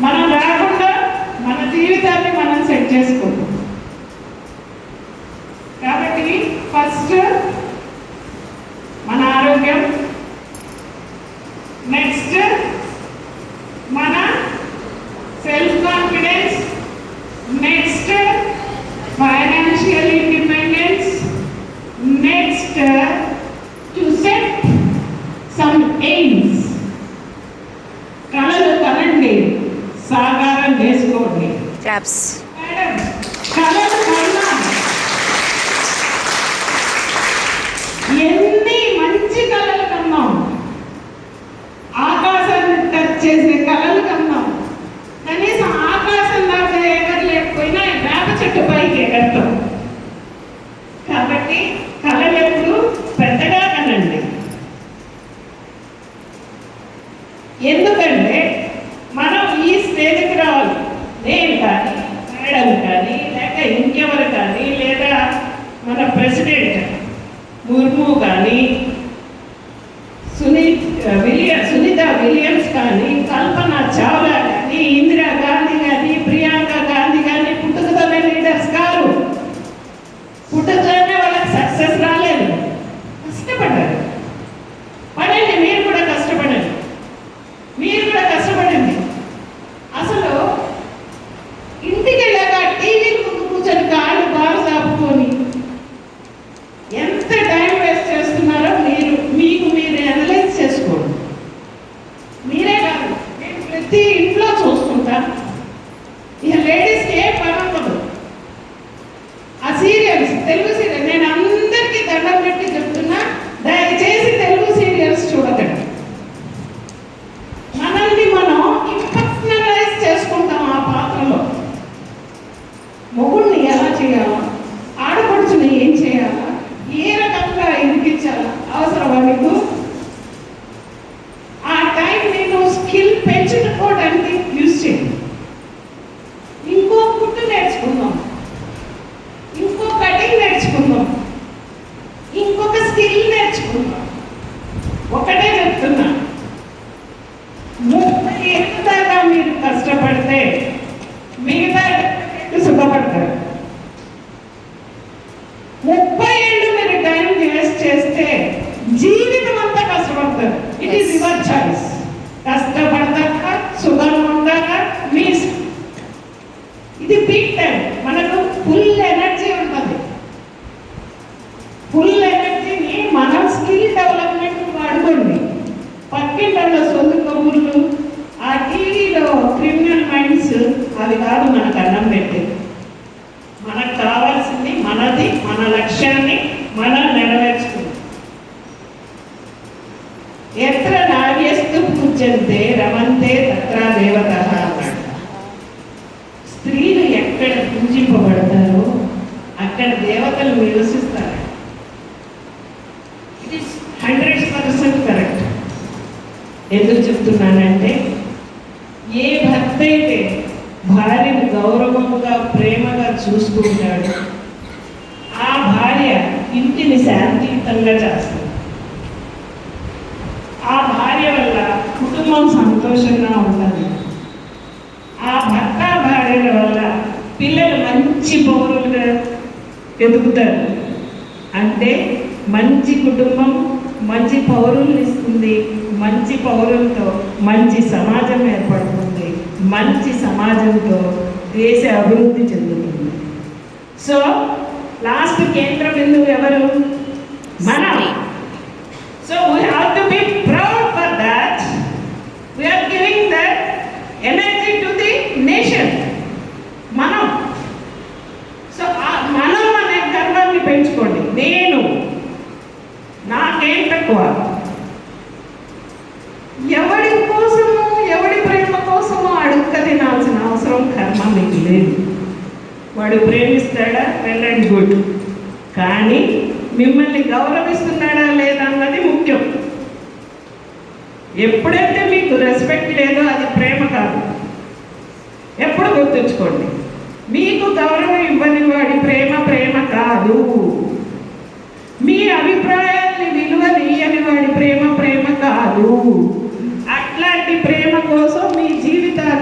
మనం రాకుండా మన జీవితాన్ని మనం సెట్ చేసుకుంటాం. కాబట్టి ఫస్ట్ మన ఆరోగ్యం, నెక్స్ట్ మన self confidence, next financial independence, next to set some AIIMS. కళలు కనండి, సాకారం చేసుకోండి. మేడం, కళలు కన్నా ఎన్ని మంచి కళలు కన్నాం, ఆకాశాన్ని టచ్ చేసే కళలు కన్నాం. కనీసం ఆకాశం దాకా ఎగరలేకపోయినా వేప చెట్టు పైకి ఎగరతాం. కాబట్టి కళలు ఎప్పుడు పెద్దగా కనండి. ఎందుకంటే మనం ఈ స్టేజ్కి రావాలి. నేను కానీ, మేడం కానీ, లేక ఇంకెవరు కానీ, లేదా మన ప్రెసిడెంట్ ముర్ము కానీ, సునీతా విలియమ్స్ కానీ, కల్పనా చావ్లా కానీ, ఇందిరా గాంధీ కానీ, ప్రియాంక గాంధీ కానీ పుట్టుకతోనే లీడర్స్ కాదు. పుట్టుకతోనే వాళ్ళకి సక్సెస్ రాలేదు, కష్టపడ్డారు. పడండి, మీరు కూడా కష్టపడండి, మీరు కూడా కష్టపడండి. అసలు ఇంటికి వెళ్ళాక టీవీ ముందు కూర్చొని కాళ్ళు బాగా సాపుకొని ఎంత టైం వేస్ట్ చేస్తున్నారో మీకు మీరు అనలైజ్ చేసుకోండి. మీరే కాదు, నేను ప్రతి ఇంట్లో చూసుకుంటాను. ఇక లేడీస్కి ఏ పని ఉండదు. ఆ సీరియల్స్, తెలుగు సీరియల్, నేను అందరికీ దండం పెట్టి చెప్తున్నా, దయచేసి తెలుగు సీరియల్స్ చూడకండి. మనల్ని మనం ఇంపర్సనలైజ్ చేసుకుంటాం ఆ పాత్రలో. మొగుడిని ఎలా చేయాలా, ఆడపడుచుని ఏం చేయాలా, ఏ రకంగా ఇరికించాలా, అవసరమా మీకు? ఆ టైం నేను స్కిల్ పెంచుకోవడానికి యూజ్ చేయండి. ఇంకో కుట్టు నేర్చుకుందాం, ఇంకో కటింగ్ నేర్చుకుందాం, ఇంకొక స్కిల్ నేర్చుకుందాం. ఒకటే చెప్తున్నా, 30 ఏళ్ళ దాకా మీరు కష్టపడితే మిగతా సుఖపడతారు. 30 ఏళ్ళు మీరు టైం వేస్ట్ చేస్తే జీవితం అంతా కష్టపడతారు. It is your choice. కష్టపడతాక సుఖం ఉండాక మీ ఇది పీక్ టైం. మనకు ఫుల్ ఎనర్జీ ఉంటుంది. ఫుల్ ఎనర్జీని మన స్కిల్ డెవలప్మెంట్ వాడుకోండి. పక్కింటలో సొంత కబుర్లు, ఆ టీవీలో క్రిమినల్ మైండ్స్, అవి కాదు మనకు అన్నం పెట్టేది. మనకు కావాల్సింది మనది, మన లక్ష్యాన్ని మనం నెరవేర్చుకుంది. ఎత్ర నార్యస్తు పూజ్యంతే రమంతే తత్ర దేవతః అన్నాడు. స్త్రీలు ఎక్కడ పూజింపబడతారో అక్కడ దేవతలు నివసిస్తారు. It is 100% correct. ఎందుకు చెప్తున్నానంటే, ఏ భర్త అయితే భార్యను గౌరవంగా ప్రేమగా చూసుకుంటాడు, ఆ భార్య ఇంటిని శాంతియుతంగా చేస్తుంది. ఆ భార్య వల్ల కుటుంబం సంతోషంగా ఉంటుంది. ఆ భర్త భార్యల వల్ల పిల్లలు మంచి పౌరులుగా ఎదుగుతారు. అంటే మంచి కుటుంబం మంచి పౌరుల్ని ఇస్తుంది. మంచి పౌరులతో మంచి సమాజం ఏర్పడుతుంది. మంచి సమాజంతో దేశ అభివృద్ధి చెందుతుంది. సో లాస్ట్ కేంద్ర బిందువు ఎవరు? మనం. So we have to be proud for that. We are giving that energy to the nation. మనం. సో మనం అనే గర్వాన్ని పెంచుకోండి. నేను, నాకేం తక్కువ, ఎవడి కోసము ఎవడి ప్రేమ కోసమో అడుక్క తినాల్సిన అవసరం కర్మ మీకు లేదు. వాడు ప్రేమిస్తాడా, వెళ్ళండి, గుడ్. కానీ మిమ్మల్ని గౌరవిస్తున్నాడా లేదా అన్నది ముఖ్యం. ఎప్పుడైతే మీకు రెస్పెక్ట్ లేదో అది ప్రేమ కాదు. ఎప్పుడు గుర్తుంచుకోండి, మీకు గౌరవం ఇవ్వని వాడి ప్రేమ ప్రేమ కాదు. మీ అభిప్రాయాల్ని విలువనీయని వాడి ప్రేమ ప్రేమ కాదు. అట్లాంటి ప్రేమ కోసం మీ జీవితాన్ని